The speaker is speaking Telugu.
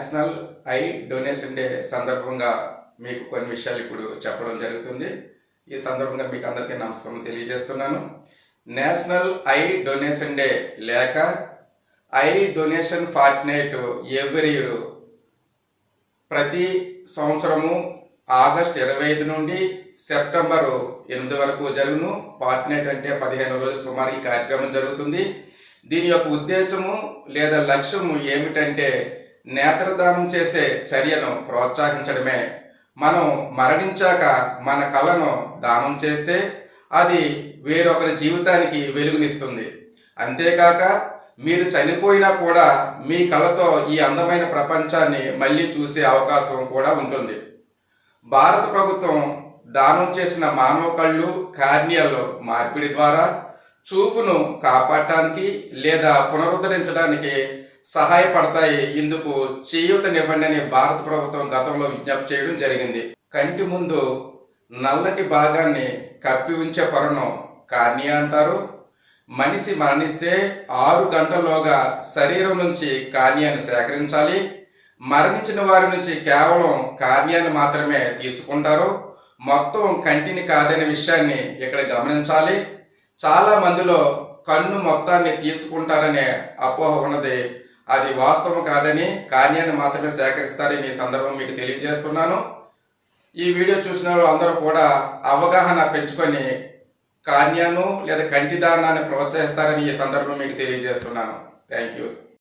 నేషనల్ ఐ డొనేషన్ డే సందర్భంగా మీకు కొన్ని విషయాలు ఇప్పుడు చెప్పడం జరుగుతుంది. ఈ సందర్భంగా మీకు అందరికీ నమస్కారం తెలియజేస్తున్నాను. నేషనల్ ఐ డొనేషన్ డే లేక eye donation fortnight every year ప్రతి సంవత్సరము ఆగస్టు 25 నుండి సెప్టెంబర్ 8 వరకు జరుగును. ఫార్ట్నైట్ అంటే 15 రోజులు సుమారు ఈ కార్యక్రమం జరుగుతుంది. దీని యొక్క ఉద్దేశము లేదా లక్ష్యము ఏమిటంటే నేత్రదానం చేసే చర్యను ప్రోత్సహించడమే. మనం మరణించాక మన కళను దానం చేస్తే అది వేరొకరి జీవితానికి వెలుగునిస్తుంది. అంతేకాక మీరు చనిపోయినా కూడా మీ కళతో ఈ అందమైన ప్రపంచాన్ని మళ్ళీ చూసే అవకాశం కూడా ఉంటుంది. భారత ప్రభుత్వం దానం చేసిన మానవ కళ్ళు కార్నియల్ మార్పిడి ద్వారా చూపును కాపాడటానికి లేదా పునరుద్ధరించడానికి సహాయపడతాయి. ఇందుకు చేయూతనివ్వండి అని భారత ప్రభుత్వం గతంలో విజ్ఞప్తి చేయడం జరిగింది. కంటి ముందు నల్లటి భాగాన్ని కప్పి ఉంచే పొరను కార్నియా అంటారు. మనిషి మరణిస్తే 6 గంటల్లోగా శరీరం నుంచి కార్నియాను సేకరించాలి. మరణించిన వారి నుంచి కేవలం కార్నియాను మాత్రమే తీసుకుంటారు, మొత్తం కంటిని కాదనే విషయాన్ని ఇక్కడ గమనించాలి. చాలా మందిలో కన్ను మొత్తాన్ని తీసుకుంటారనే అపోహ ఉన్నది. అది వాస్తవం కాదని కార్నియాన్ని మాత్రమే సేకరిస్తారని ఈ సందర్భం మీకు తెలియజేస్తున్నాను. ఈ వీడియో చూసిన వాళ్ళు అందరూ కూడా అవగాహన పెంచుకొని కార్నియాను లేదా కంటి దానాన్ని ప్రోత్సహిస్తారని ఈ సందర్భం మీకు తెలియజేస్తున్నాను. Thank you.